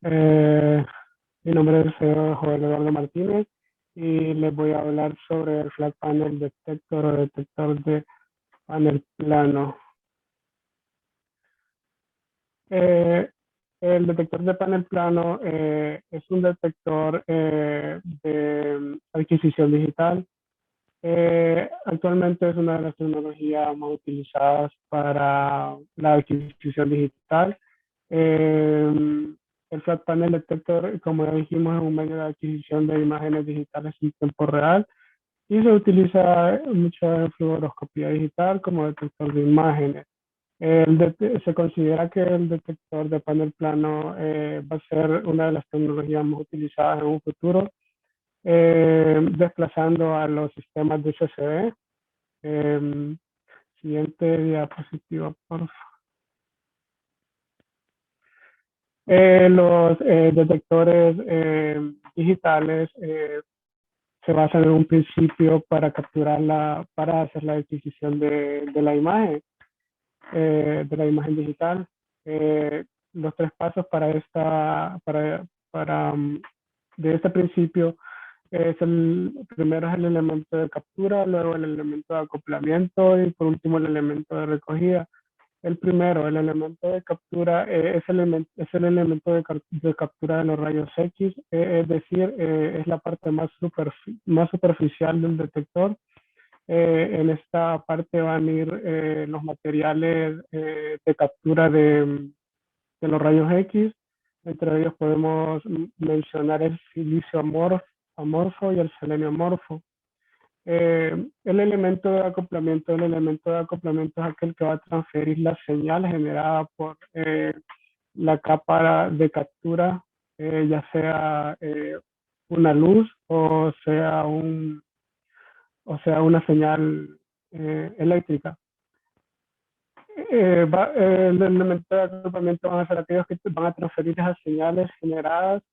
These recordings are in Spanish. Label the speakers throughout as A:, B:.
A: Eh, Mi nombre es Joel Eduardo Martínez y les voy a hablar sobre el Flat Panel Detector o detector de panel plano. Eh, el detector de panel plano es un detector de adquisición digital. Actualmente es una de las tecnologías más utilizadas para la adquisición digital. Eh, el Flat Panel Detector, como ya dijimos, es un medio de adquisición de imágenes digitales en tiempo real y se utiliza mucho en fluoroscopía digital como detector de imágenes. Se considera que el detector de panel plano va a ser una de las tecnologías más utilizadas en un futuro, desplazando a los sistemas de CCD. Siguiente diapositiva, por favor. Los detectores digitales se basan en un principio para para hacer la adquisición de la imagen, de la imagen digital. Eh, los tres pasos de este principio primero es el elemento de captura, luego el elemento de acoplamiento y por último el elemento de recogida. El primero, el elemento de captura, es el elemento de captura de los rayos X, es decir, es la parte más superficial del detector. En esta parte van a ir los materiales de captura de los rayos X. Entre ellos podemos mencionar el silicio amorfo y el selenio amorfo. El elemento de acoplamiento es aquel que va a transferir la señal generada por la capa de captura, ya sea una luz o sea una señal eléctrica. El elemento de acoplamiento van a ser aquellos que van a transferir esas señales generadas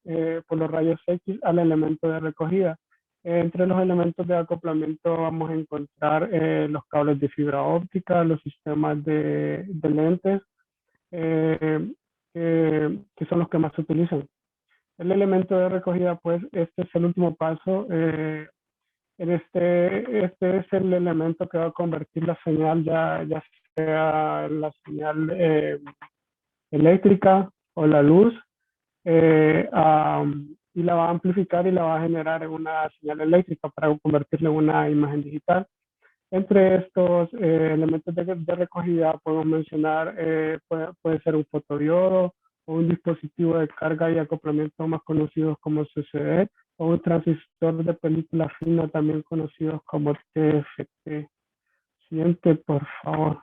A: por los rayos X al elemento de recogida. Entre los elementos de acoplamiento vamos a encontrar los cables de fibra óptica, los sistemas de lentes, eh, que son los que más se utilizan. El elemento de recogida, pues, este es el último paso. Este es el elemento que va a convertir la señal, ya sea la señal eléctrica o la luz, y la va a amplificar y la va a generar en una señal eléctrica para convertirla en una imagen digital. Entre estos elementos de recogida podemos mencionar, puede ser un fotodiodo o un dispositivo de carga y acoplamiento más conocidos como CCD o un transistor de película fina también conocidos como TFT. Siguiente, por favor.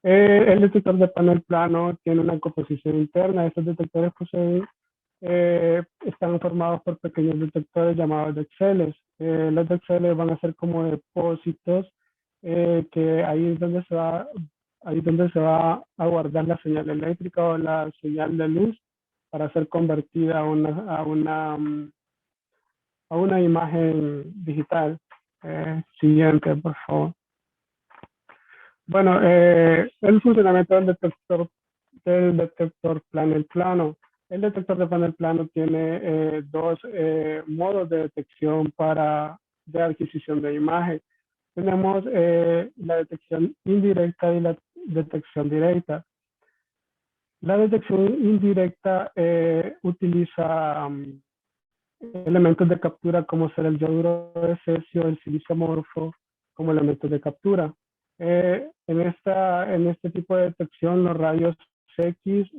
A: El detector de panel plano tiene una composición interna. Estos detectores están formados por pequeños detectores llamados dexeles. Los dexeles van a ser como depósitos que ahí es donde se va a guardar la señal eléctrica o la señal de luz para ser convertida a una imagen digital. Siguiente, por favor. Bueno, el funcionamiento del detector panel plano. El detector de panel plano tiene dos modos de detección de adquisición de imagen. Tenemos la detección indirecta y la detección directa. La detección indirecta utiliza elementos de captura como ser el yoduro de cesio, el silicio amorfo como elementos de captura. En este tipo de detección, los rayos X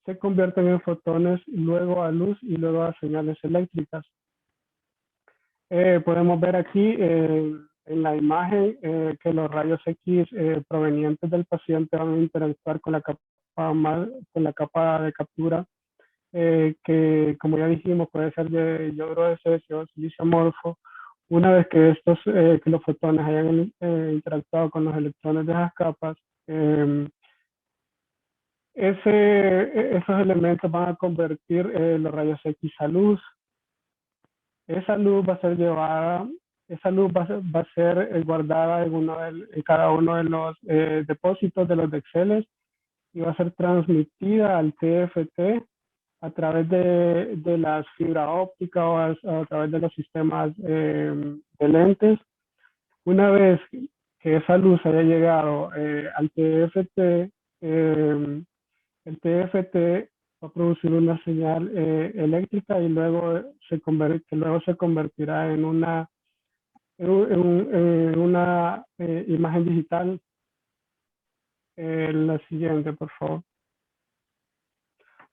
A: se convierten en fotones, luego a luz y luego a señales eléctricas. Podemos ver aquí en la imagen que los rayos X provenientes del paciente van a interactuar con con la capa de captura, que como ya dijimos puede ser de yoduro de cesio, silicio amorfo. Una vez que los fotones hayan interactuado con los electrones de esas capas, esos elementos van a convertir los rayos X a luz. Esa luz va a ser llevada, esa luz va a ser guardada en cada uno de los depósitos de los dexeles y va a ser transmitida al TFT a través de las fibra óptica o a través de los sistemas de lentes. Una vez que esa luz haya llegado al TFT, el TFT va a producir una señal eléctrica y que luego se convertirá en una imagen digital. La siguiente, por favor.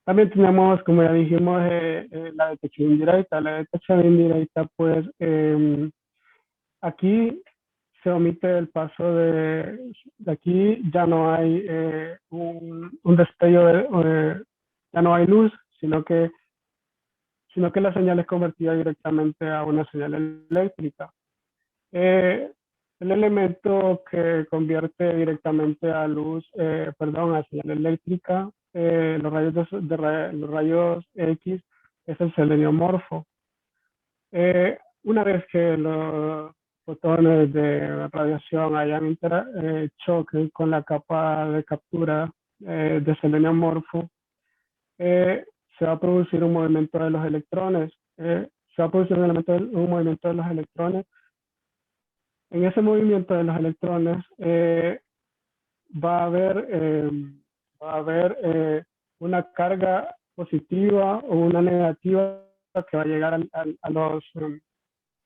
A: También tenemos, como ya dijimos, la detección indirecta. La detección indirecta, pues, aquí se omite el paso de aquí, ya no hay un destello, ya no hay luz, sino que la señal es convertida directamente a una señal eléctrica. Eh, el elemento que convierte directamente a luz, perdón, a señal eléctrica, los rayos X, es el seleniomorfo. Una vez que los fotones de radiación choquen con la capa de captura de seleniomorfo, eh, se va a producir un movimiento de los electrones. Se va a producir un movimiento de los electrones. En ese movimiento de los electrones va a haber, eh, va a haber una carga positiva o una negativa que va a llegar a los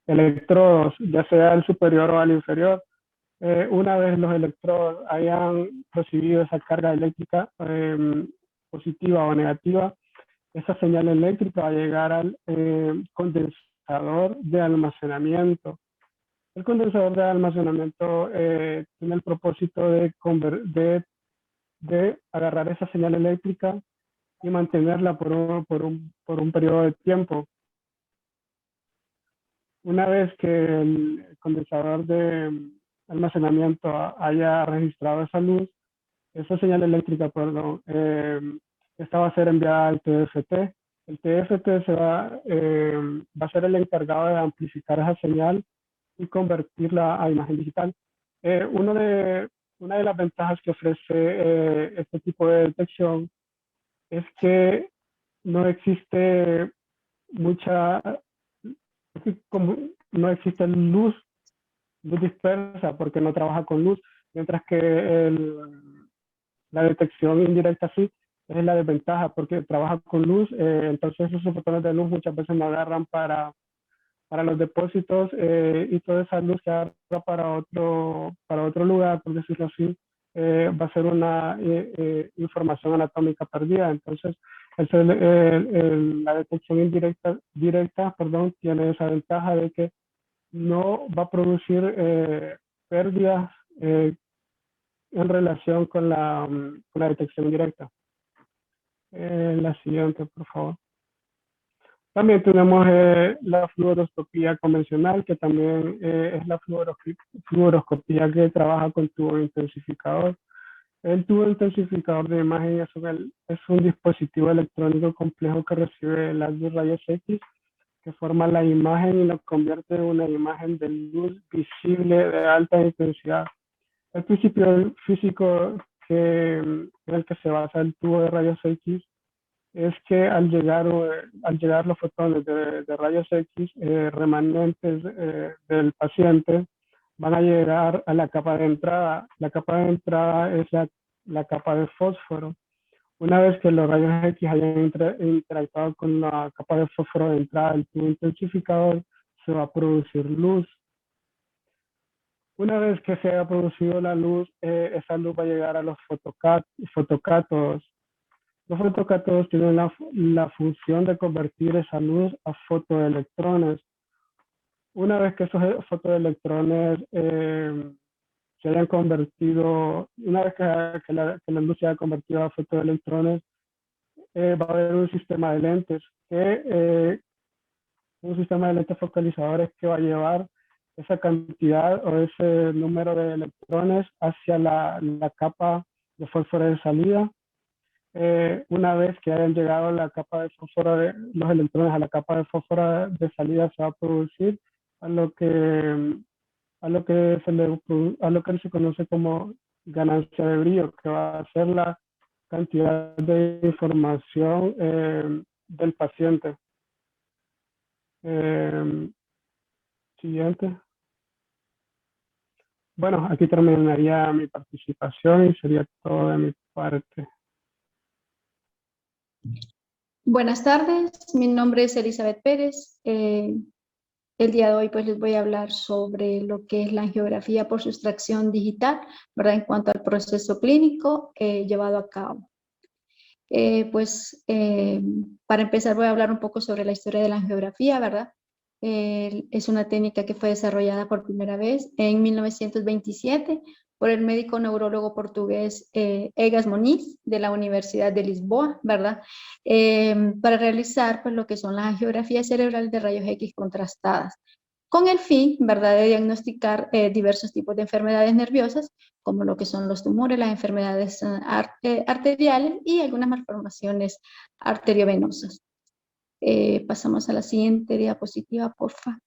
A: electrodos, ya sea al superior o al inferior. Una vez los electrodos hayan recibido esa carga eléctrica positiva o negativa, esa señal eléctrica va a llegar al condensador de almacenamiento. El condensador de almacenamiento tiene el propósito de agarrar esa señal eléctrica y mantenerla por un periodo de tiempo. Una vez que el condensador de almacenamiento haya registrado esa luz, esa señal eléctrica, perdón, esta va a ser enviada al TFT. El TFT va a ser el encargado de amplificar esa señal y convertirla a imagen digital. Eh, uno de, una de las ventajas que ofrece este tipo de detección es que no existe mucha, como, no existe luz dispersa porque no trabaja con luz, mientras que la detección indirecta sí es la desventaja porque trabaja con luz, entonces esos fotones de luz muchas veces no agarran para los depósitos y toda esa luz que agarra para otro lugar, por decirlo así, va a ser una información anatómica perdida. Entonces, la detección directa, perdón, tiene esa ventaja de que no va a producir pérdidas en relación con la detección directa. La siguiente, por favor. También tenemos la fluoroscopía convencional, que también es la fluoroscopía que trabaja con tubo intensificador. El tubo intensificador de imagen es un dispositivo electrónico complejo que recibe las dos rayos X, que forma la imagen y lo convierte en una imagen de luz visible de alta intensidad. El principio físico en el que se basa el tubo de rayos X es que al llegar los fotones de rayos X remanentes del paciente van a llegar a la capa de entrada. La capa de entrada es la capa de fósforo. Una vez que los rayos X hayan interactuado con la capa de fósforo de entrada del tubo intensificador, se va a producir luz. Una vez que se haya producido la luz, esa luz va a llegar a los fotocátodos. Los fotocátodos tienen la función de convertir esa luz a fotoelectrones. Una vez que esos fotoelectrones se hayan convertido, una vez que la luz se haya convertido a fotoelectrones, va a haber un sistema de lentes focalizadores que va a llevar esa cantidad o ese número de electrones hacia la capa de fósforo de salida. Una vez que hayan llegado los electrones a la capa de fósforo de salida, se va a producir a lo que, a lo que se conoce como ganancia de brillo, que va a ser la cantidad de información del paciente. Siguiente. Bueno, aquí terminaría mi participación y sería todo de mi parte.
B: Buenas tardes, mi nombre es Elizabeth Pérez. El día de hoy pues les voy a hablar sobre lo que es la angiografía por sustracción digital, ¿verdad? En cuanto al proceso clínico llevado a cabo. Para empezar voy a hablar un poco sobre la historia de la angiografía, ¿verdad? Es una técnica que fue desarrollada por primera vez en 1927 por el médico neurólogo portugués Egas Moniz de la Universidad de Lisboa, ¿verdad? Para realizar pues, lo que son las angiografías cerebrales de rayos X contrastadas, con el fin, ¿verdad?, de diagnosticar diversos tipos de enfermedades nerviosas, como lo que son los tumores, las enfermedades arteriales y algunas malformaciones arteriovenosas. Pasamos a la siguiente diapositiva, por favor.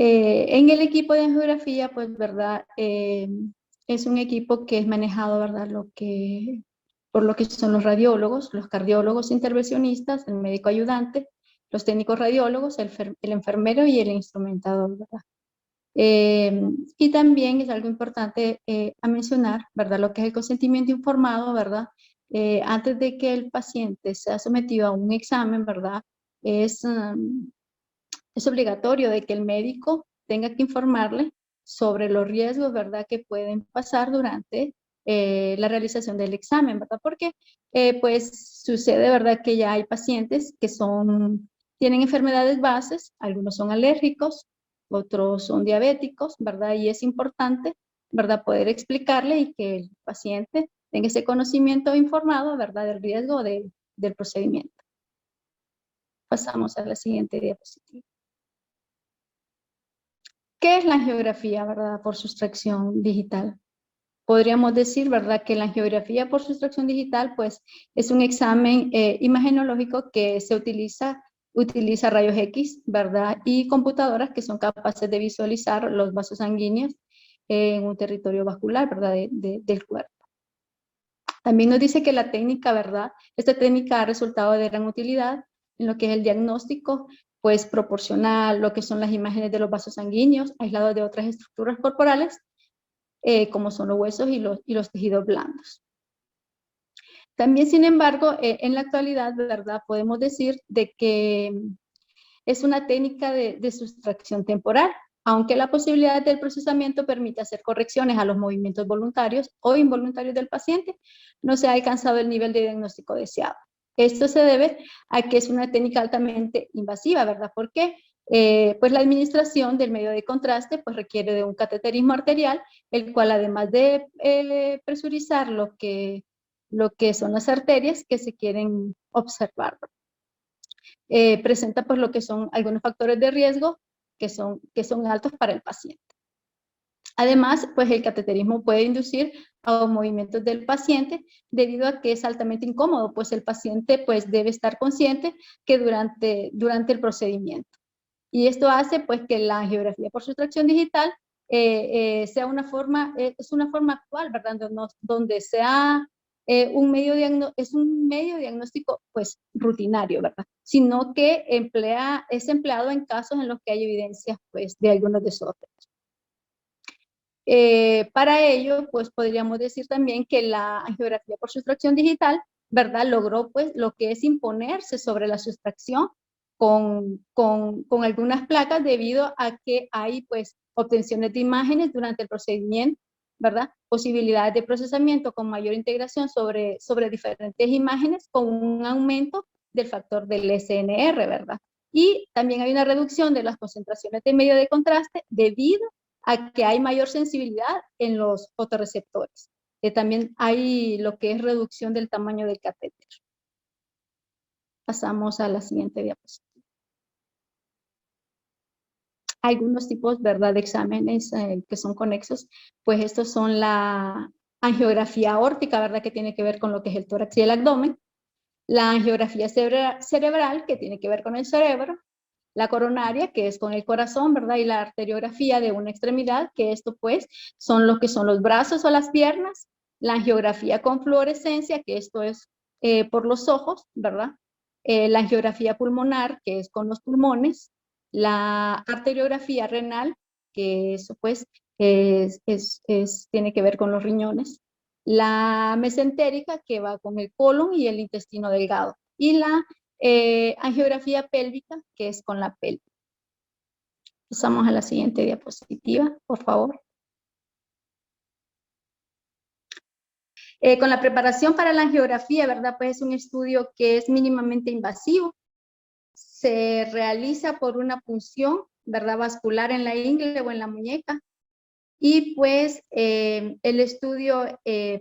B: En el equipo de angiografía, pues, ¿verdad? Es un equipo que es manejado, ¿verdad? Por lo que son los radiólogos, los cardiólogos intervencionistas, el médico ayudante, los técnicos radiólogos, el enfermero y el instrumentador, ¿verdad? Y también es algo importante a mencionar, ¿verdad? Lo que es el consentimiento informado, ¿verdad? Antes de que el paciente sea sometido a un examen, ¿verdad? Es obligatorio de que el médico tenga que informarle sobre los riesgos, ¿verdad?, que pueden pasar durante la realización del examen, ¿verdad? Porque pues sucede, ¿verdad?, que ya hay pacientes que tienen enfermedades bases, algunos son alérgicos, otros son diabéticos, ¿verdad? Y es importante, ¿verdad?, poder explicarle y que el paciente tenga ese conocimiento informado, ¿verdad?, del riesgo del procedimiento. Pasamos a la siguiente diapositiva. ¿Qué es la angiografía, verdad, por sustracción digital? Podríamos decir, ¿verdad?, que la angiografía por sustracción digital, pues, es un examen imagenológico que utiliza rayos X, ¿verdad?, y computadoras que son capaces de visualizar los vasos sanguíneos en un territorio vascular, ¿verdad?, del cuerpo. También nos dice que la técnica, ¿verdad?, esta técnica ha resultado de gran utilidad en lo que es el diagnóstico, pues proporciona lo que son las imágenes de los vasos sanguíneos aislados de otras estructuras corporales, como son los huesos y los tejidos blandos. También, sin embargo, en la actualidad, ¿verdad?, podemos decir de que es una técnica de sustracción temporal, aunque la posibilidad del procesamiento permite hacer correcciones a los movimientos voluntarios o involuntarios del paciente, no se ha alcanzado el nivel de diagnóstico deseado. Esto se debe a que es una técnica altamente invasiva, ¿verdad? ¿Por qué? Pues la administración del medio de contraste pues requiere de un cateterismo arterial, el cual además de presurizar lo que son las arterias que se quieren observar, presenta pues lo que son algunos factores de riesgo que son altos para el paciente. Además, pues el cateterismo puede inducir a los movimientos del paciente debido a que es altamente incómodo, pues el paciente pues debe estar consciente que durante el procedimiento. Y esto hace pues que la angiografía por sustracción digital sea es una forma actual, ¿verdad? Donde sea es un medio diagnóstico pues rutinario, ¿verdad? Sino que es empleado en casos en los que hay evidencias pues de algunos desórdenes. Para ello, pues podríamos decir también que la angiografía por sustracción digital, ¿verdad?, logró pues lo que es imponerse sobre la sustracción con algunas placas debido a que hay pues obtenciones de imágenes durante el procedimiento, ¿verdad? Posibilidades de procesamiento con mayor integración sobre diferentes imágenes con un aumento del factor del SNR, ¿verdad? Y también hay una reducción de las concentraciones de medio de contraste debido a que hay mayor sensibilidad en los fotorreceptores. También hay lo que es reducción del tamaño del catéter. Pasamos a la siguiente diapositiva. Algunos tipos, ¿verdad?, de exámenes que son conexos, pues estos son la angiografía aórtica, ¿verdad?, que tiene que ver con lo que es el tórax y el abdomen, la angiografía cerebral, que tiene que ver con el cerebro, la coronaria, que es con el corazón, ¿verdad? Y la arteriografía de una extremidad, que esto pues son lo que son los brazos o las piernas, la angiografía con fluorescencia, que esto es por los ojos, ¿verdad? La angiografía pulmonar, que es con los pulmones, la arteriografía renal, que eso pues tiene que ver con los riñones, la mesentérica, que va con el colon y el intestino delgado, y la angiografía pélvica, que es con la pelvis. Pasamos a la siguiente diapositiva, por favor. Con la preparación para la angiografía, ¿verdad? Pues es un estudio que es mínimamente invasivo. Se realiza por una punción, ¿verdad? Vascular en la ingle o en la muñeca. Y pues el estudio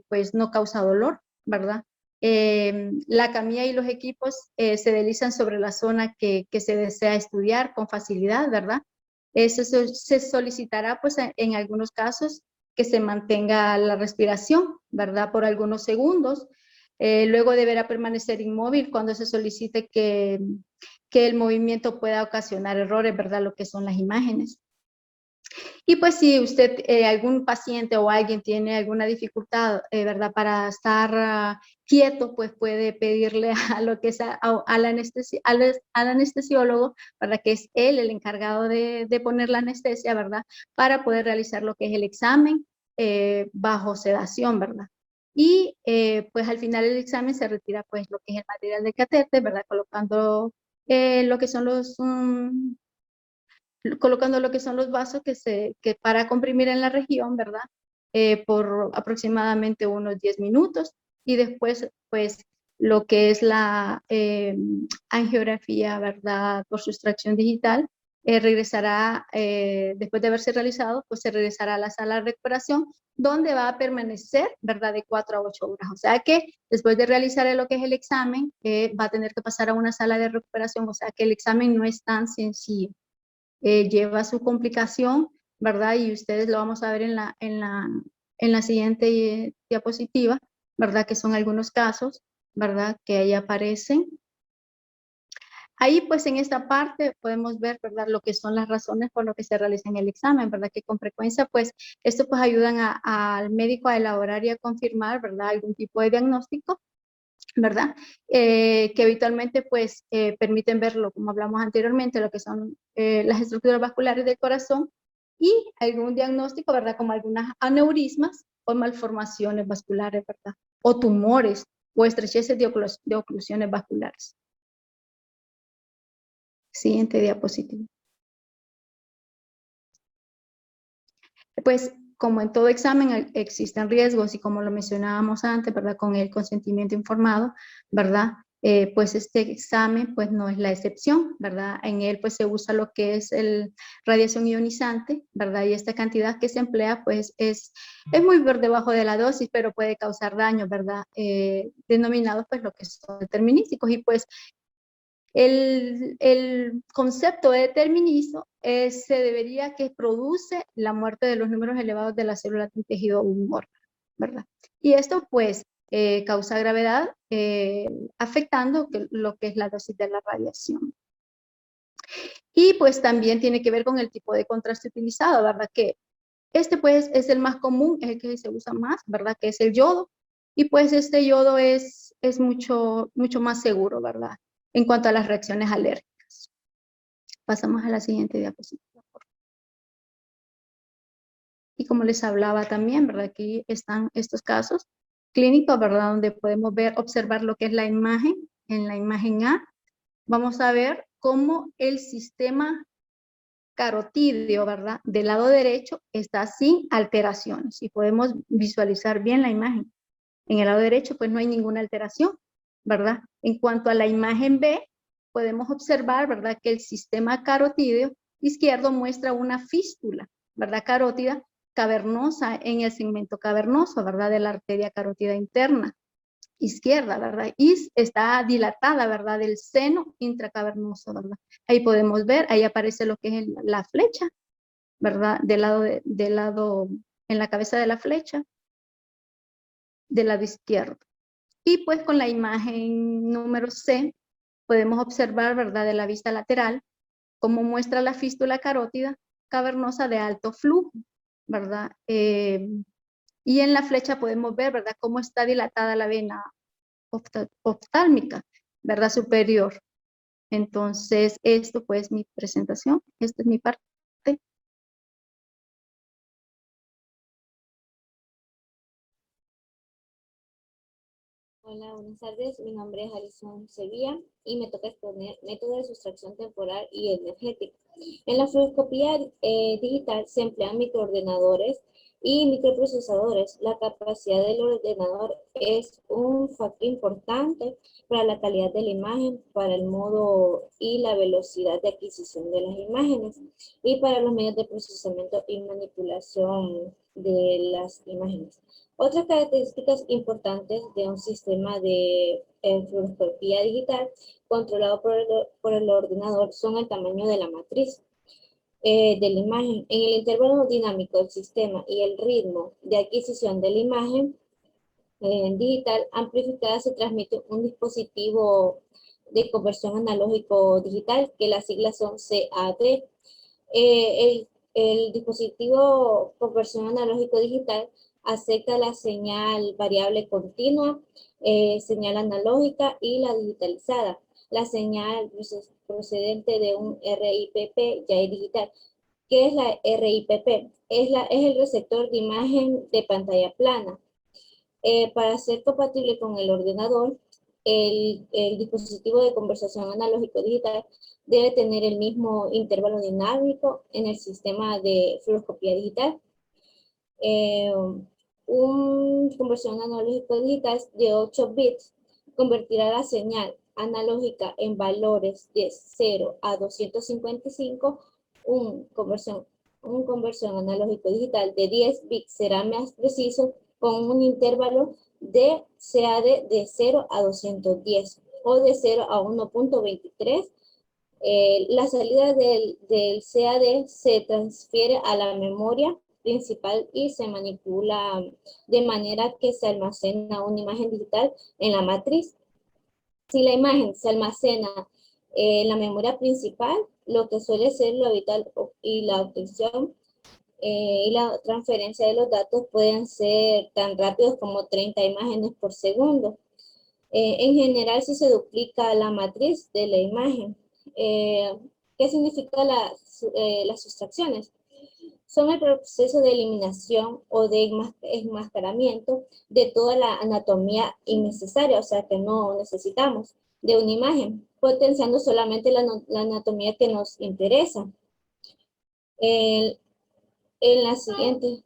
B: pues no causa dolor, ¿verdad? La camilla y los equipos se deslizan sobre la zona que se desea estudiar con facilidad, ¿verdad? Eso se solicitará pues en algunos casos que se mantenga la respiración, ¿verdad? Por algunos segundos. Luego deberá permanecer inmóvil cuando se solicite que el movimiento pueda ocasionar errores, ¿verdad? Lo que son las imágenes. Y pues si usted, algún paciente o alguien tiene alguna dificultad, ¿verdad? Para estar quieto, pues puede pedirle a lo que es al anestesiólogo, para que es él el encargado de poner la anestesia, ¿verdad? Para poder realizar lo que es el examen bajo sedación, ¿verdad? Y pues al final del examen se retira pues lo que es el material de catéter, ¿verdad? Colocando lo que son colocando lo que son los vasos que para comprimir en la región, ¿verdad? Por aproximadamente unos 10 minutos, y después, pues, lo que es la angiografía, ¿verdad? Por sustracción digital, regresará, después de haberse realizado, pues se regresará a la sala de recuperación, donde va a permanecer, ¿verdad? De 4 a 8 horas. O sea que después de realizar lo que es el examen, va a tener que pasar a una sala de recuperación. O sea que el examen no es tan sencillo. Lleva su complicación, ¿verdad? Y ustedes lo vamos a ver en la siguiente diapositiva, ¿verdad? Que son algunos casos, ¿verdad? Que ahí aparecen. Ahí pues en esta parte podemos ver, ¿verdad? Lo que son las razones por lo que se realiza en el examen, ¿verdad? Que con frecuencia pues esto pues ayudan al médico a elaborar y a confirmar, ¿verdad? Algún tipo de diagnóstico, ¿verdad? Que habitualmente pues permiten verlo, como hablamos anteriormente, lo que son las estructuras vasculares del corazón y algún diagnóstico, ¿verdad? Como algunas aneurismas o malformaciones vasculares, ¿verdad? O tumores o estrecheces de oclusiones vasculares. Siguiente diapositiva. Pues como en todo examen existen riesgos y como lo mencionábamos antes, ¿verdad? Con el consentimiento informado, ¿verdad? Pues este examen pues no es la excepción, ¿verdad? En él pues se usa lo que es el radiación ionizante, ¿verdad? Y esta cantidad que se emplea pues es muy por debajo de la dosis, pero puede causar daños, ¿verdad? Denominados pues lo que son determinísticos, y pues el concepto de determinismo se debería que produce la muerte de los números elevados de las células de un tejido o un órgano, ¿verdad? Y esto pues causa gravedad afectando lo que es la dosis de la radiación. Y pues también tiene que ver con el tipo de contraste utilizado, ¿verdad? Que este pues es el más común, es el que se usa más, ¿verdad? Que es el yodo. Y pues este yodo es mucho más seguro, ¿verdad? En cuanto a las reacciones alérgicas. Pasamos a la siguiente diapositiva. Y como les hablaba también, ¿verdad? Aquí están estos casos clínicos, ¿verdad? Donde podemos observar lo que es la imagen. En la imagen A, vamos a ver cómo el sistema carotídeo, ¿verdad? Del lado derecho está sin alteraciones y podemos visualizar bien la imagen. En el lado derecho pues no hay ninguna alteración, ¿verdad? En cuanto a la imagen B, podemos observar, ¿verdad? Que el sistema carotídeo izquierdo muestra una fístula, ¿verdad? Carótida cavernosa en el segmento cavernoso, ¿verdad? De la arteria carótida interna izquierda, ¿verdad? Y está dilatada, ¿verdad? Del seno intracavernoso, ¿verdad? Ahí podemos ver, ahí aparece lo que es la flecha, ¿verdad? Del lado, en la cabeza de la flecha, del lado izquierdo. Y pues con la imagen número C, podemos observar, ¿verdad? De la vista lateral, como muestra la fístula carótida cavernosa de alto flujo, ¿verdad? Y en la flecha podemos ver, ¿verdad?, cómo está dilatada la vena oftálmica, ¿verdad?, superior. Entonces, esto pues mi presentación, esta es mi parte.
C: Hola, buenas tardes. Mi nombre es Alison Sevilla y me toca exponer método de sustracción temporal y energética. En la fluoroscopía digital se emplean microordenadores y microprocesadores. La capacidad del ordenador es un factor importante para la calidad de la imagen, para el modo y la velocidad de adquisición de las imágenes y para los medios de procesamiento y manipulación de las imágenes. Otras características importantes de un sistema de fluoroscopía digital controlado por el ordenador son el tamaño de la matriz de la imagen. En el intervalo dinámico del sistema y el ritmo de adquisición de la imagen digital amplificada se transmite un dispositivo de conversión analógico digital, que las siglas son CAD. El dispositivo conversión analógico digital acepta la señal variable continua, señal analógica y la digitalizada. La señal procedente de un RIPP ya es digital. ¿Qué es la RIPP? Es el receptor de imagen de pantalla plana. Para ser compatible con el ordenador, el dispositivo de conversación analógico digital debe tener el mismo intervalo dinámico en el sistema de fluoroscopía digital. Un conversión analógico digital de 8 bits convertirá la señal analógica en valores de 0 a 255. Un conversión analógico digital de 10 bits será más preciso con un intervalo de CAD de 0 a 210 o de 0 a 1.23. La salida del CAD se transfiere a la memoria principal y se manipula de manera que se almacena una imagen digital en la matriz. Si la imagen se almacena en la memoria principal, lo que suele ser lo habitual y la obtención y la transferencia de los datos pueden ser tan rápidos como 30 imágenes por segundo. En general, si se duplica la matriz de la imagen, ¿qué significa las sustracciones? Son el proceso de eliminación o de enmascaramiento de toda la anatomía innecesaria, o sea que no necesitamos, de una imagen, potenciando solamente la anatomía que nos interesa. En la siguiente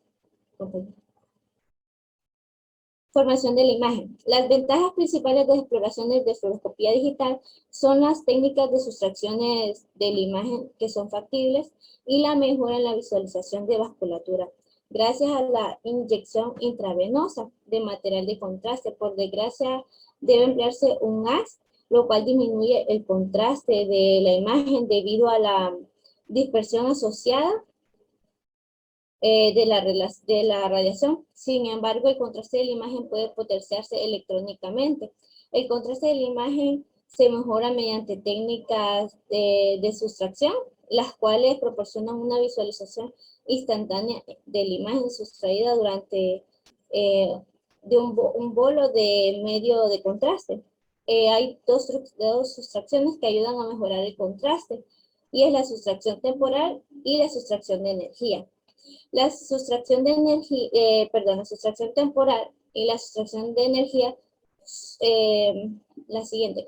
C: formación de la imagen. Las ventajas principales de exploraciones de fluoroscopía digital son las técnicas de sustracciones de la imagen que son factibles y la mejora en la visualización de vasculatura. Gracias a la inyección intravenosa de material de contraste, por desgracia debe emplearse un gas, lo cual disminuye el contraste de la imagen debido a la dispersión asociada de la radiación. Sin embargo, el contraste de la imagen puede potenciarse electrónicamente. El contraste de la imagen se mejora mediante técnicas de sustracción, las cuales proporcionan una visualización instantánea de la imagen sustraída durante de un bolo de medio de contraste. Hay dos sustracciones que ayudan a mejorar el contraste, y es la sustracción temporal y la sustracción de energía. La sustracción de energía, la sustracción temporal y la sustracción de energía, la siguiente.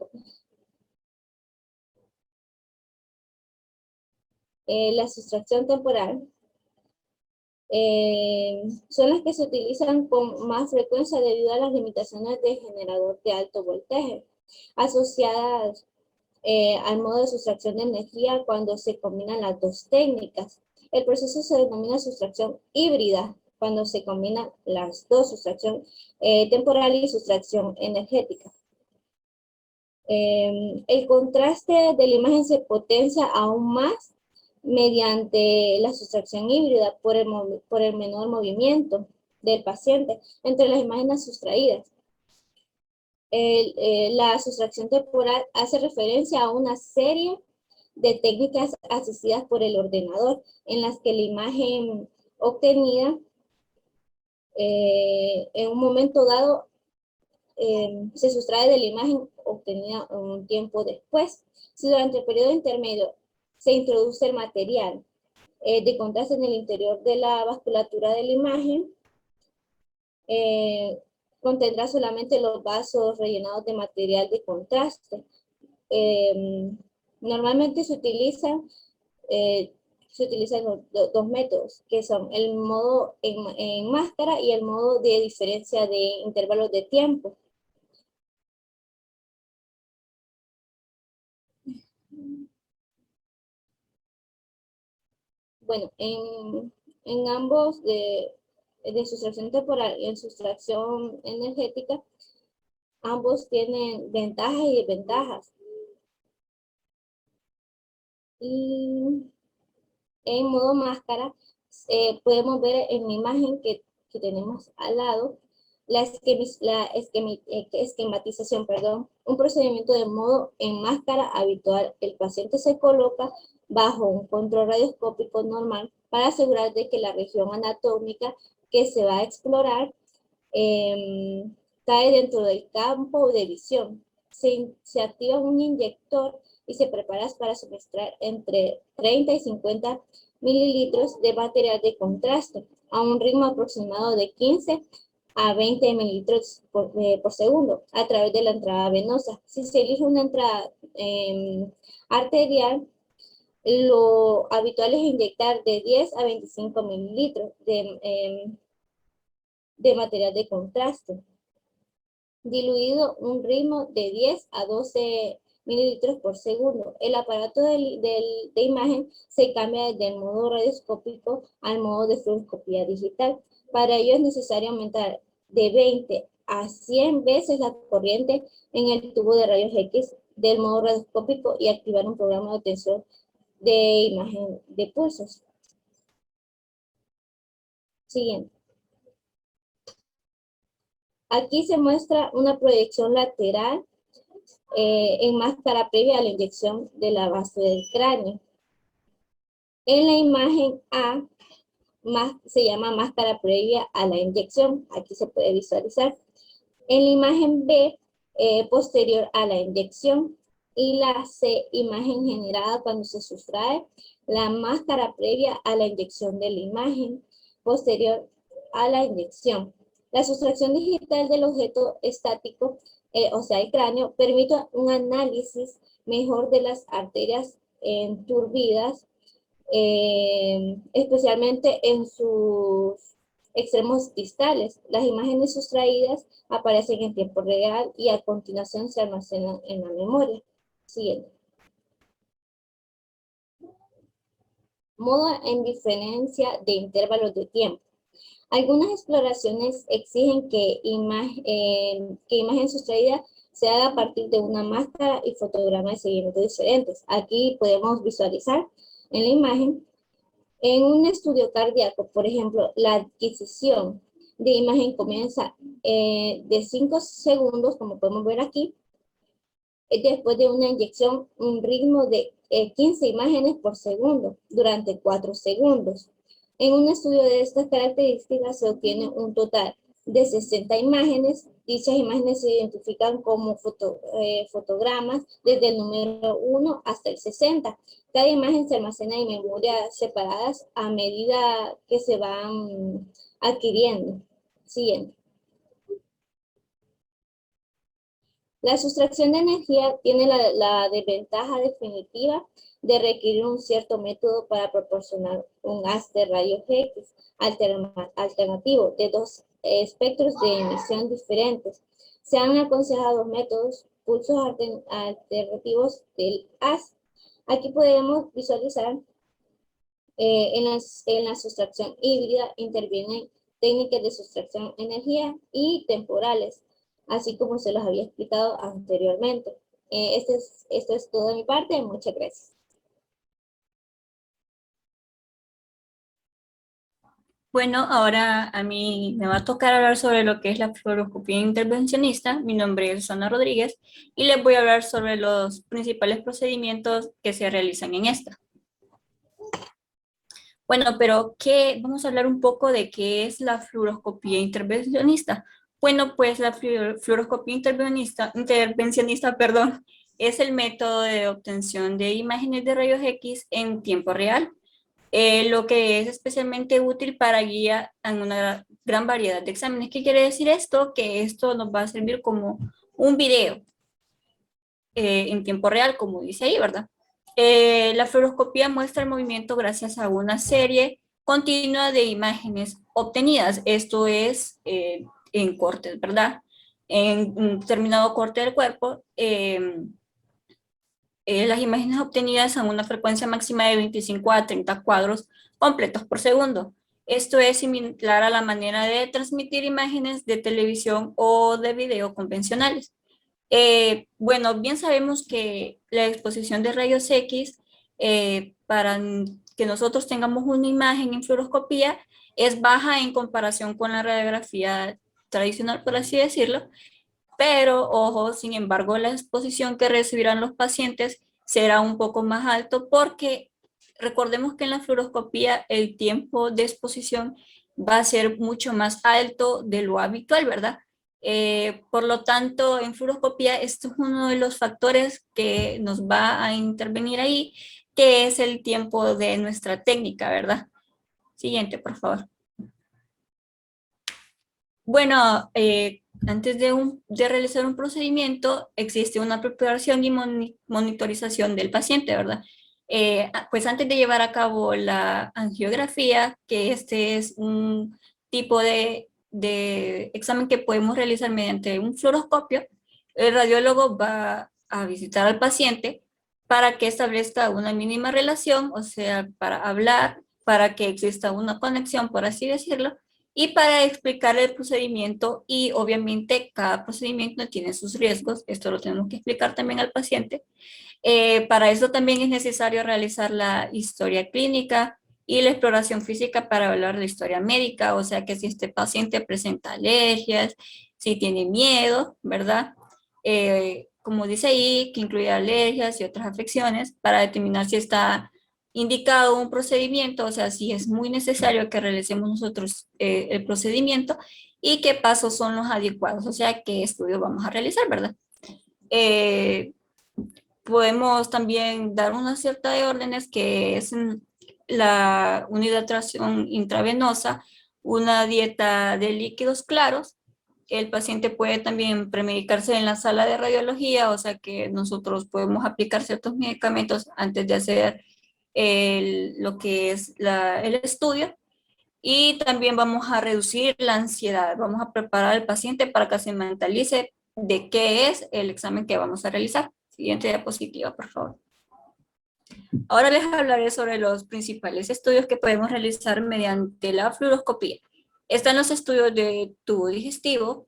C: La sustracción temporal son las que se utilizan con más frecuencia debido a las limitaciones de generador de alto voltaje, asociadas al modo de sustracción de energía cuando se combinan las dos técnicas. El proceso se denomina sustracción híbrida cuando se combinan las dos, sustracción temporal y sustracción energética. El contraste de la imagen se potencia aún más mediante la sustracción híbrida por el menor movimiento del paciente entre las imágenes sustraídas. La sustracción temporal hace referencia a una serie de técnicas asistidas por el ordenador, en las que la imagen obtenida en un momento dado se sustrae de la imagen obtenida un tiempo después. Si durante el periodo intermedio se introduce el material de contraste en el interior de la vasculatura de la imagen, contendrá solamente los vasos rellenados de material de contraste. Normalmente se utilizan dos métodos, que son el modo en máscara y el modo de diferencia de intervalos de tiempo. Bueno, en ambos de sustracción temporal y en sustracción energética, ambos tienen ventajas y desventajas. Y en modo máscara, podemos ver en la imagen que tenemos al lado, la esquematización, perdón, un procedimiento de modo en máscara habitual. El paciente se coloca bajo un control radioscópico normal para asegurar de que la región anatómica que se va a explorar cae dentro del campo de visión. Se activa un inyector y se prepara para suministrar entre 30 y 50 mililitros de material de contraste a un ritmo aproximado de 15 a 20 mililitros por segundo a través de la entrada venosa. Si se elige una entrada arterial, lo habitual es inyectar de 10 a 25 mililitros de material de contraste, diluido un ritmo de 10 a 12 mililitros por segundo. El aparato de imagen se cambia desde el modo radioscópico al modo de fluoroscopía digital. Para ello es necesario aumentar de 20 a 100 veces la corriente en el tubo de rayos X del modo radioscópico y activar un programa de obtención de imagen de pulsos. Siguiente. Aquí se muestra una proyección lateral en máscara previa a la inyección de la base del cráneo. En la imagen A, se llama máscara previa a la inyección. Aquí se puede visualizar. En la imagen B, posterior a la inyección. Y la C, imagen generada cuando se sustrae la máscara previa a la inyección de la imagen posterior a la inyección. La sustracción digital del objeto estático, o sea, el cráneo, permite un análisis mejor de las arterias enturbidas, especialmente en sus extremos distales. Las imágenes sustraídas aparecen en tiempo real y a continuación se almacenan en la memoria. Siguiente. Modo en diferencia de intervalos de tiempo. Algunas exploraciones exigen que imagen sustraída se haga a partir de una máscara y fotograma de seguimiento diferentes. Aquí podemos visualizar en la imagen, en un estudio cardíaco, por ejemplo, la adquisición de imagen comienza de 5 segundos, como podemos ver aquí, después de una inyección, un ritmo de 15 imágenes por segundo durante 4 segundos. En un estudio de estas características se obtiene un total de 60 imágenes. Dichas imágenes se identifican como fotogramas desde el número 1 hasta el 60. Cada imagen se almacena en memorias separadas a medida que se van adquiriendo. Siguiente. La sustracción de energía tiene la desventaja definitiva de requerir un cierto método para proporcionar un haz de rayos X alternativo de dos espectros de emisión diferentes. Se han aconsejado métodos, pulsos alternativos del haz. Aquí podemos visualizar en la sustracción híbrida intervienen técnicas de sustracción energía y temporales, así como se los había explicado anteriormente. Esto es todo de mi parte. Muchas gracias.
D: Bueno, ahora a mí me va a tocar hablar sobre lo que es la fluoroscopía intervencionista. Mi nombre es Susana Rodríguez y les voy a hablar sobre los principales procedimientos que se realizan en esta. Bueno, pero vamos a hablar un poco de qué es la fluoroscopía intervencionista. Bueno, pues la fluoroscopía intervencionista, perdón, es el método de obtención de imágenes de rayos X en tiempo real, lo que es especialmente útil para guía en una gran variedad de exámenes. ¿Qué quiere decir esto? Que esto nos va a servir como un video en tiempo real, como dice ahí, ¿verdad? La fluoroscopía muestra el movimiento gracias a una serie continua de imágenes obtenidas. Esto es en cortes, ¿verdad? En un determinado corte del cuerpo, las imágenes obtenidas a una frecuencia máxima de 25 a 30 cuadros completos por segundo. Esto es similar a la manera de transmitir imágenes de televisión o de video convencionales. Bueno, bien sabemos que la exposición de rayos X para que nosotros tengamos una imagen en fluoroscopía es baja en comparación con la radiografía tradicional, por así decirlo, pero ojo, sin embargo, la exposición que recibirán los pacientes será un poco más alto porque recordemos que en la fluoroscopía el tiempo de exposición va a ser mucho más alto de lo habitual, ¿verdad? Por lo tanto, en fluoroscopía, esto es uno de los factores que nos va a intervenir ahí, que es el tiempo de nuestra técnica, ¿verdad? Siguiente, por favor. Bueno, antes de realizar un procedimiento, existe una preparación y monitorización del paciente, ¿verdad? Pues antes de llevar a cabo la angiografía, que este es un tipo de examen que podemos realizar mediante un fluoroscopio, el radiólogo va a visitar al paciente para que establezca una mínima relación, o sea, para hablar, para que exista una conexión, por así decirlo, y para explicar el procedimiento, y obviamente cada procedimiento tiene sus riesgos, esto lo tenemos que explicar también al paciente. Para eso también es necesario realizar la historia clínica y la exploración física para hablar de la historia médica, o sea que si este paciente presenta alergias, si tiene miedo, ¿verdad? Como dice ahí, que incluye alergias y otras afecciones para determinar si está indicado un procedimiento, o sea, si es muy necesario que realicemos nosotros el procedimiento y qué pasos son los adecuados, o sea, qué estudio vamos a realizar, ¿verdad? Podemos también dar una cierta de órdenes que es la unihidratación intravenosa, una dieta de líquidos claros. El paciente puede también premedicarse en la sala de radiología, o sea que nosotros podemos aplicar ciertos medicamentos antes de hacer lo que es el estudio. Y también vamos a reducir la ansiedad. Vamos a preparar al paciente para que se mentalice de qué es el examen que vamos a realizar. Siguiente diapositiva, por favor. Ahora les hablaré sobre los principales estudios que podemos realizar mediante la fluoroscopía. Están los estudios de tubo digestivo,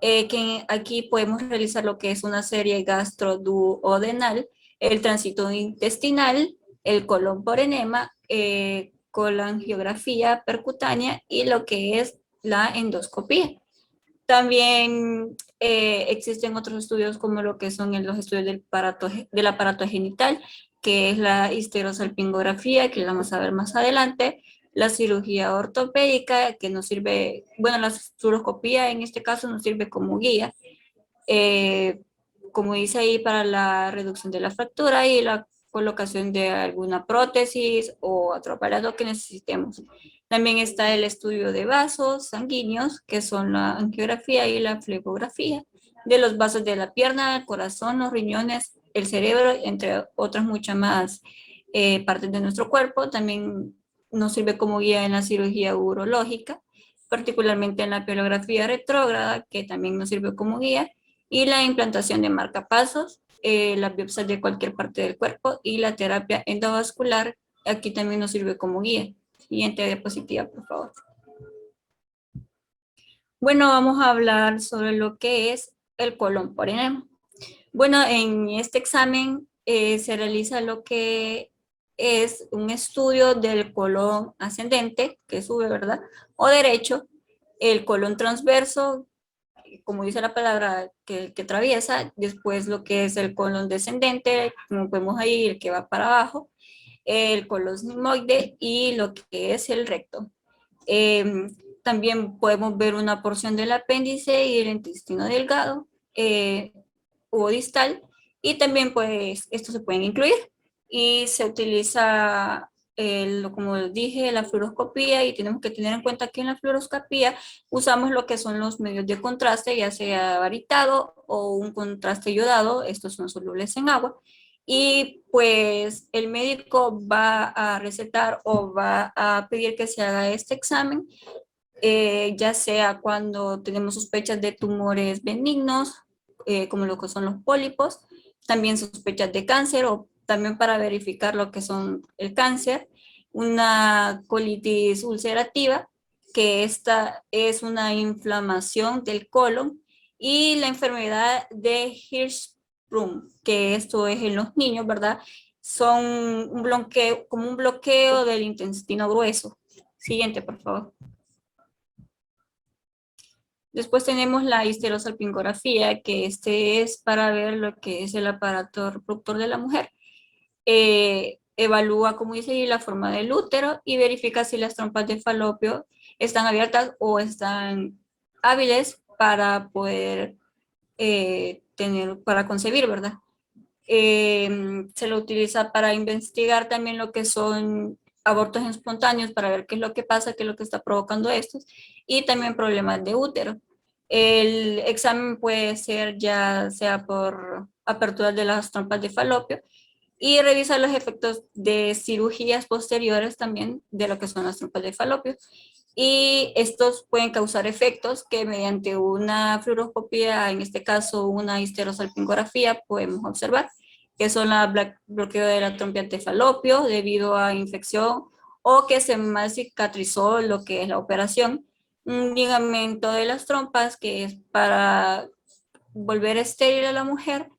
D: que aquí podemos realizar lo que es una serie gastroduodenal, el tránsito intestinal, el colon por enema, colangiografía percutánea y lo que es la endoscopía. También existen otros estudios como lo que son los estudios del aparato genital, que es la histerosalpingografía, que la vamos a ver más adelante, la cirugía ortopédica, que nos sirve, bueno, la fluoroscopía en este caso nos sirve como guía, como dice ahí, para la reducción de la fractura y la colocación de alguna prótesis o otro aparato que necesitemos. También está el estudio de vasos sanguíneos, que son la angiografía y la flebografía, de los vasos de la pierna, el corazón, los riñones, el cerebro, entre otras muchas más partes de nuestro cuerpo. También nos sirve como guía en la cirugía urológica, particularmente en la pielografía retrógrada, que también nos sirve como guía, y la implantación de marcapasos, las biopsias de cualquier parte del cuerpo y la terapia endovascular, aquí también nos sirve como guía. Siguiente diapositiva, por favor. Bueno, vamos a hablar sobre lo que es el colon por enema. Bueno, en este examen se realiza lo que es un estudio del colon ascendente, que sube, ¿verdad? O derecho, el colon transverso, como dice la palabra, que atraviesa, después lo que es el colon descendente, como vemos ahí, el que va para abajo, el colon sigmoide y lo que es el recto. También podemos ver una porción del apéndice y el intestino delgado o distal, y también pues estos se pueden incluir y se utiliza como dije, la fluoroscopía, y tenemos que tener en cuenta que en la fluoroscopía usamos lo que son los medios de contraste, ya sea varitado o un contraste yodado, estos son solubles en agua, y pues el médico va a recetar o va a pedir que se haga este examen, ya sea cuando tenemos sospechas de tumores benignos, como lo que son los pólipos, también sospechas de cáncer o también para verificar lo que son el cáncer, una colitis ulcerativa, que esta es una inflamación del colon, y la enfermedad de Hirschsprung, que esto es en los niños, ¿verdad? Son un bloqueo, como un bloqueo del intestino grueso. Siguiente, por favor. Después tenemos la histerosalpingografía, que este es para ver lo que es el aparato reproductor de la mujer. Evalúa, como dice ahí, la forma del útero y verifica si las trompas de falopio están abiertas o están hábiles para poder para concebir, ¿verdad? Se lo utiliza para investigar también lo que son abortos espontáneos, para ver qué es lo que pasa, qué es lo que está provocando estos, y también problemas de útero. El examen puede ser ya sea por apertura de las trompas de falopio, y revisar los efectos de cirugías posteriores también de lo que son las trompas de falopio. Y estos pueden causar efectos que mediante una fluoroscopía, en este caso una histerosalpingografía, podemos observar, que son el bloqueo de la trompa de falopio debido a infección, o que se mal cicatrizó lo que es la operación, un ligamento de las trompas, que es para volver estéril a la mujer,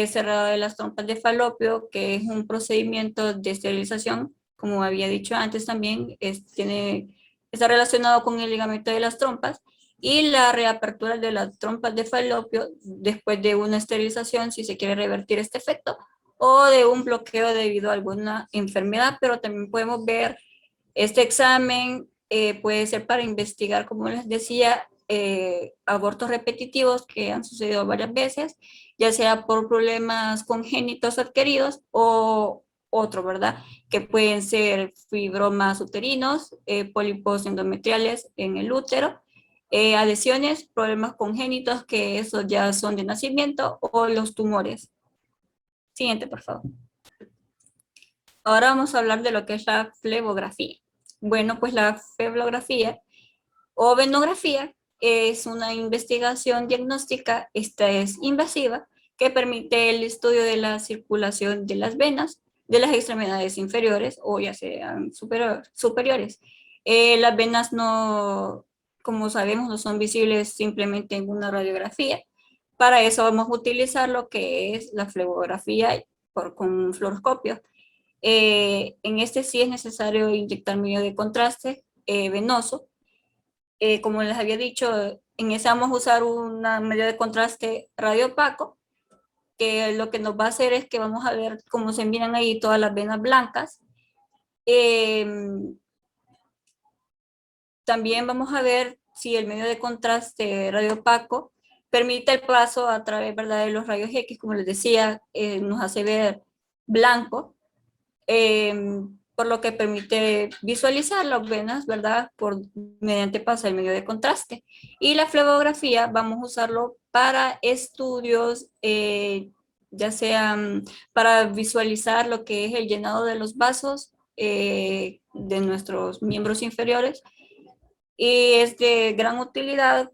D: cerrado de las trompas de falopio, que es un procedimiento de esterilización, como había dicho antes también, está relacionado con el ligamento de las trompas, y la reapertura de las trompas de falopio después de una esterilización, si se quiere revertir este efecto, o de un bloqueo debido a alguna enfermedad. Pero también podemos ver este examen, puede ser para investigar, como les decía, abortos repetitivos que han sucedido varias veces, ya sea por problemas congénitos adquiridos o otro, ¿verdad? Que pueden ser fibromas uterinos, pólipos endometriales en el útero, adhesiones, problemas congénitos, que esos ya son de nacimiento, o los tumores. Siguiente, por favor. Ahora vamos a hablar de lo que es la flebografía. Bueno, pues la flebografía o venografía es una investigación diagnóstica, esta es invasiva, que permite el estudio de la circulación de las venas de las extremidades inferiores o ya sean superiores. Las venas no, como sabemos, no son visibles simplemente en una radiografía. Para eso vamos a utilizar lo que es la flebografía con un fluoroscopio. En este sí es necesario inyectar medio de contraste venoso. Como les había dicho, en ese vamos a usar un medio de contraste radiopaco, que lo que nos va a hacer es que vamos a ver cómo se miran ahí todas las venas blancas. También vamos a ver si el medio de contraste radiopaco permite el paso a través, ¿verdad?, de los rayos X, como les decía, nos hace ver blanco. Por lo que permite visualizar las venas, ¿verdad?, mediante pasar el medio de contraste. Y la flebografía vamos a usarlo para estudios, ya sean para visualizar lo que es el llenado de los vasos de nuestros miembros inferiores, y es de gran utilidad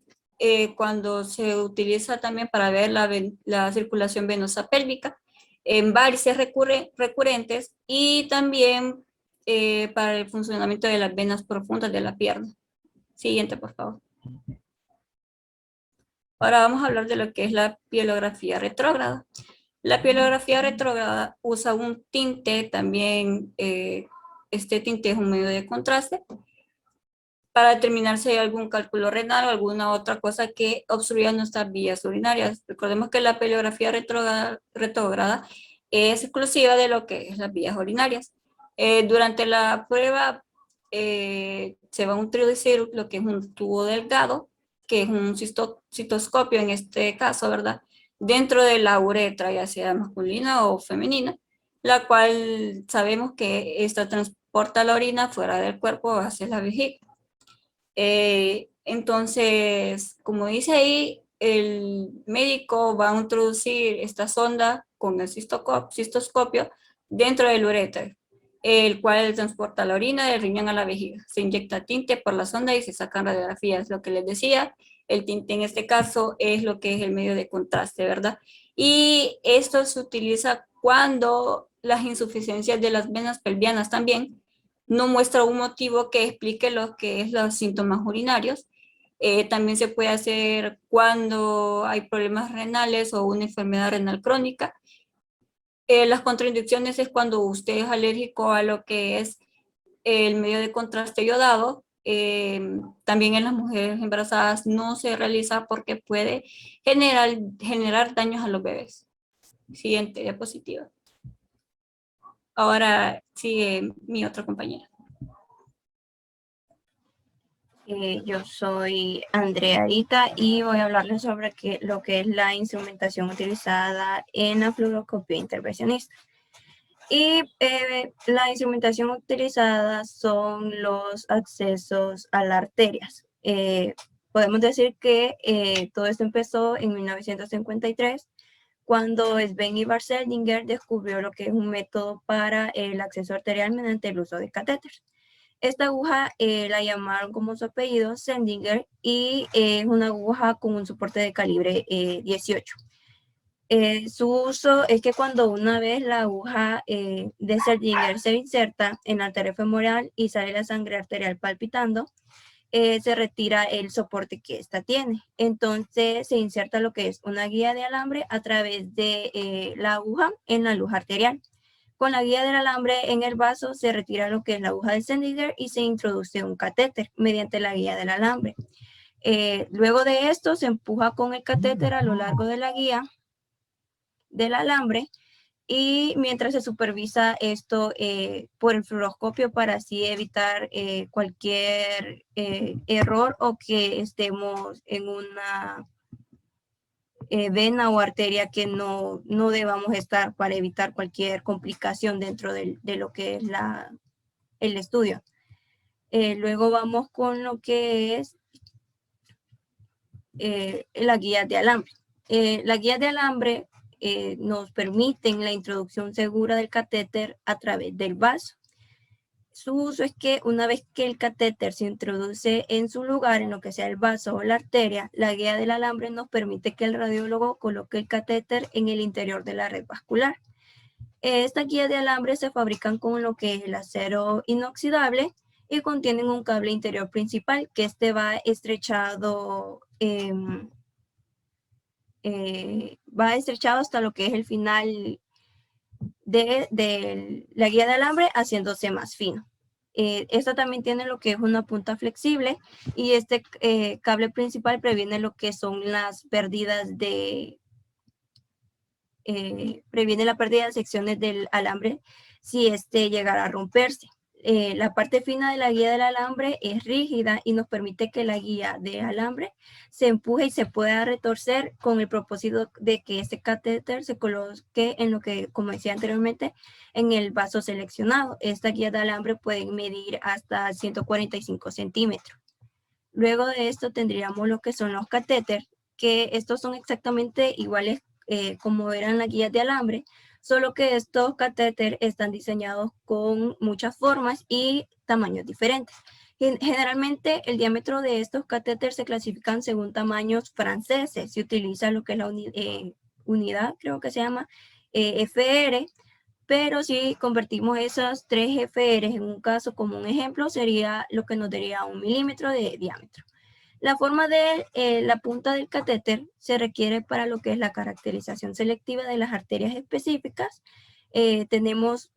D: cuando se utiliza también para ver la circulación venosa pélvica en varices recurrentes, y también para el funcionamiento de las venas profundas de la pierna. Siguiente, por favor. Ahora vamos a hablar de lo que es la pielografía retrógrada. La pielografía retrógrada usa un tinte, también este tinte es un medio de contraste, para determinar si hay algún cálculo renal o alguna otra cosa que obstruya nuestras vías urinarias. Recordemos que la pielografía retrógrada es exclusiva de lo que es las vías urinarias. Durante la prueba se va a introducir lo que es un tubo delgado, que es un cistoscopio en este caso, ¿verdad? Dentro de la uretra, ya sea masculina o femenina, la cual sabemos que esta transporta la orina fuera del cuerpo hacia la vejiga. Entonces, como dice ahí, el médico va a introducir esta sonda con el cistoscopio dentro del ureter, el cual transporta la orina del riñón a la vejiga. Se inyecta tinte por la sonda y se sacan radiografías. Lo que les decía, el tinte en este caso es lo que es el medio de contraste, ¿verdad? Y esto se utiliza cuando las insuficiencias de las venas pelvianas también no muestra un motivo que explique lo que es los síntomas urinarios. También se puede hacer cuando hay problemas renales o una enfermedad renal crónica. Las contraindicaciones es cuando usted es alérgico a lo que es el medio de contraste yodado. También en las mujeres embarazadas no se realiza porque puede generar daños a los bebés. Siguiente diapositiva. Ahora sigue mi otra compañera.
E: Yo soy Andrea Arita y voy a hablarles sobre lo que es la instrumentación utilizada en la fluoroscopía intervencionista. Y la instrumentación utilizada son los accesos a las arterias. Podemos decir que todo esto empezó en 1953, cuando Sven Ivar Seldinger descubrió lo que es un método para el acceso arterial mediante el uso de catéteres. Esta aguja la llamaron como su apellido, Seldinger, y es una aguja con un soporte de calibre 18. Su uso es que cuando una vez la aguja de Seldinger se inserta en la arteria femoral y sale la sangre arterial palpitando, se retira el soporte que ésta tiene. Entonces se inserta lo que es una guía de alambre a través de la aguja en la luz arterial. Con la guía del alambre en el vaso se retira lo que es la aguja del Seldinger y se introduce un catéter mediante la guía del alambre. Luego de esto se empuja con el catéter a lo largo de la guía del alambre y mientras se supervisa esto por el fluoroscopio para así evitar cualquier error o que estemos en una vena o arteria que no debamos estar para evitar cualquier complicación dentro de lo que es el estudio. Luego vamos con lo que es la guía de alambre. La guía de alambre nos permiten la introducción segura del catéter a través del vaso. Su uso es que una vez que el catéter se introduce en su lugar, en lo que sea el vaso o la arteria, la guía del alambre nos permite que el radiólogo coloque el catéter en el interior de la red vascular. Estas guías de alambre se fabrican con lo que es el acero inoxidable y contienen un cable interior principal que va estrechado hasta lo que es el final de la guía de alambre, haciéndose más fino. Esta también tiene lo que es una punta flexible y este cable principal previene lo que son las pérdidas previene la pérdida de secciones del alambre si este llegara a romperse. La parte fina de la guía del alambre es rígida y nos permite que la guía de alambre se empuje y se pueda retorcer con el propósito de que este catéter se coloque en lo que, como decía anteriormente, en el vaso seleccionado. Esta guía de alambre puede medir hasta 145 centímetros. Luego de esto tendríamos lo que son los catéteres, que estos son exactamente iguales como eran las guías de alambre, solo que estos catéteres están diseñados con muchas formas y tamaños diferentes. Generalmente el diámetro de estos catéteres se clasifican según tamaños franceses. Se utiliza lo que es la unidad, creo que se llama FR, pero si convertimos esas 3 FR en un caso como un ejemplo, sería lo que nos daría 1 milímetro de diámetro. La forma de la punta del catéter se requiere para lo que es la caracterización selectiva de las arterias específicas. Tenemos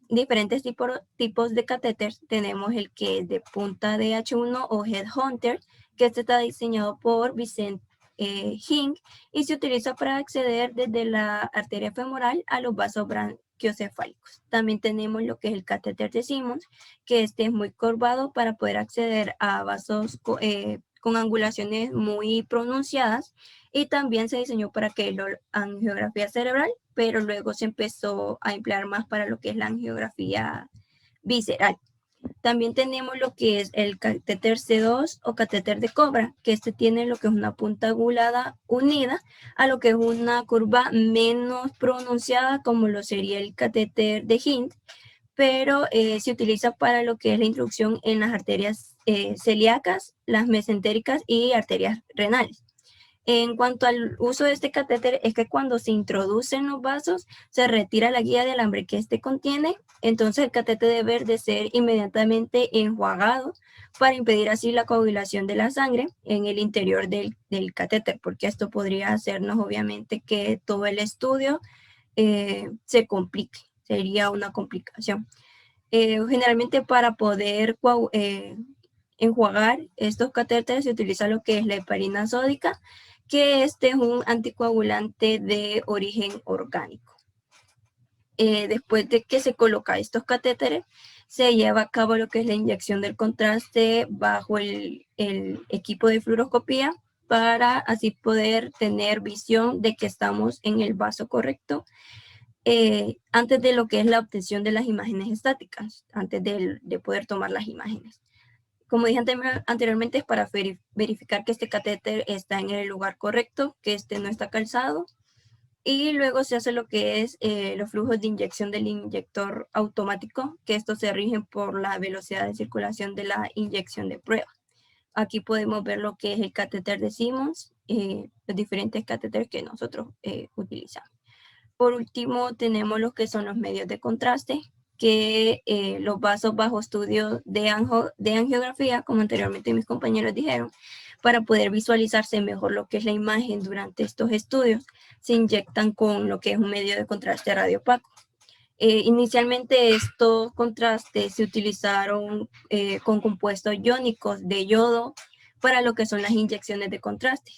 E: diferentes tipos de catéteres. Tenemos el que es de punta de H1 o Headhunter, que este está diseñado por Vicente Hing y se utiliza para acceder desde la arteria femoral a los vasos branquiocefálicos. También tenemos lo que es el catéter de Simmons, que este es muy curvado para poder acceder a vasos con angulaciones muy pronunciadas, y también se diseñó para que la angiografía cerebral, pero luego se empezó a emplear más para lo que es la angiografía visceral. También tenemos lo que es el catéter C2 o catéter de cobra, que este tiene lo que es una punta angulada unida a lo que es una curva menos pronunciada, como lo sería el catéter de Hind, pero se utiliza para lo que es la introducción en las arterias celíacas, las mesentéricas y arterias renales. En cuanto al uso de este catéter, es que cuando se introducen los vasos, se retira la guía de alambre que este contiene. Entonces el catéter debe de ser inmediatamente enjuagado para impedir así la coagulación de la sangre en el interior del catéter, porque esto podría hacernos obviamente que todo el estudio se complique, sería una complicación. Generalmente para poder enjuagar estos catéteres se utiliza lo que es la heparina sódica, que este es un anticoagulante de origen orgánico. Después de que se coloca estos catéteres, se lleva a cabo lo que es la inyección del contraste bajo el equipo de fluoroscopía para así poder tener visión de que estamos en el vaso correcto antes de lo que es la obtención de las imágenes estáticas, antes de poder tomar las imágenes. Como dije anteriormente, es para verificar que este catéter está en el lugar correcto, que este no está calzado, y luego se hace lo que es los flujos de inyección del inyector automático, que estos se rigen por la velocidad de circulación de la inyección de prueba. Aquí podemos ver lo que es el catéter de Simmons, los diferentes catéteres que nosotros utilizamos. Por último, tenemos lo que son los medios de contraste, que los vasos bajo estudio de angiografía, como anteriormente mis compañeros dijeron, para poder visualizarse mejor lo que es la imagen durante estos estudios, se inyectan con lo que es un medio de contraste radiopaco. Inicialmente estos contrastes se utilizaron con compuestos iónicos de yodo para lo que son las inyecciones de contraste,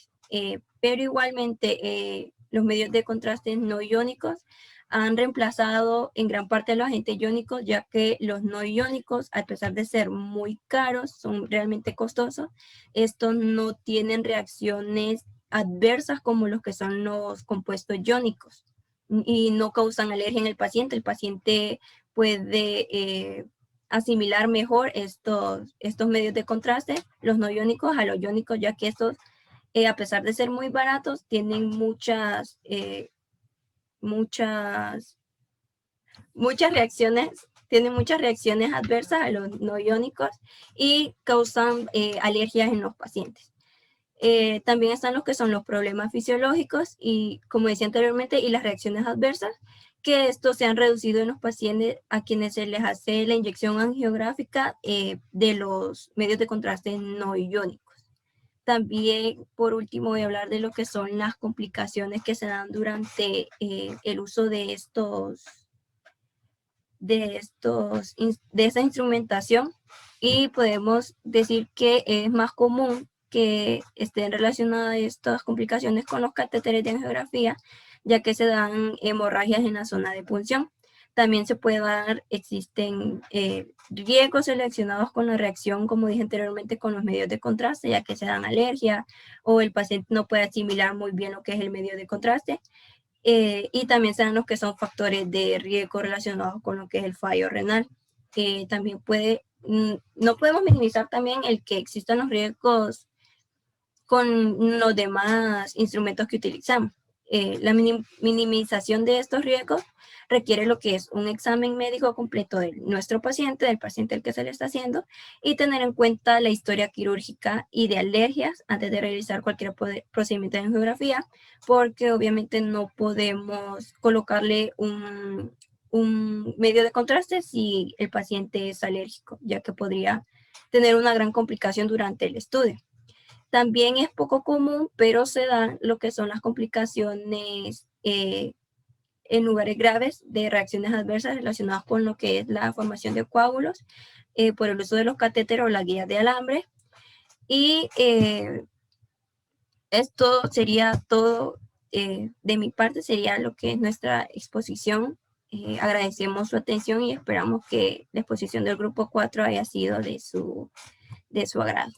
E: pero igualmente los medios de contraste no iónicos han reemplazado en gran parte a los agentes iónicos, ya que los no iónicos, a pesar de ser muy caros, son realmente costosos. Estos no tienen reacciones adversas como los que son los compuestos iónicos y no causan alergia en el paciente. El paciente puede asimilar mejor estos medios de contraste, los no iónicos a los iónicos, ya que estos, a pesar de ser muy baratos, tienen muchas reacciones adversas a los no iónicos y causan alergias en los pacientes. También están los que son los problemas fisiológicos y, como decía anteriormente, y las reacciones adversas, que estos se han reducido en los pacientes a quienes se les hace la inyección angiográfica de los medios de contraste no iónicos. También, por último, voy a hablar de lo que son las complicaciones que se dan durante el uso de esa instrumentación, y podemos decir que es más común que estén relacionadas estas complicaciones con los catéteres de angiografía, ya que se dan hemorragias en la zona de punción. También existen riesgos seleccionados con la reacción, como dije anteriormente, con los medios de contraste, ya que se dan alergia o el paciente no puede asimilar muy bien lo que es el medio de contraste. Y también se dan los que son factores de riesgo relacionados con lo que es el fallo renal. También no podemos minimizar también el que existan los riesgos con los demás instrumentos que utilizamos. La minimización de estos riesgos requiere lo que es un examen médico completo de nuestro paciente, del paciente al que se le está haciendo, y tener en cuenta la historia quirúrgica y de alergias antes de realizar cualquier procedimiento de angiografía, porque obviamente no podemos colocarle un medio de contraste si el paciente es alérgico, ya que podría tener una gran complicación durante el estudio. También es poco común, pero se dan lo que son las complicaciones en lugares graves de reacciones adversas relacionadas con lo que es la formación de coágulos por el uso de los catéteres o las guías de alambre. Y esto sería todo de mi parte, sería lo que es nuestra exposición. Agradecemos su atención y esperamos que la exposición del grupo 4 haya sido de su agrado.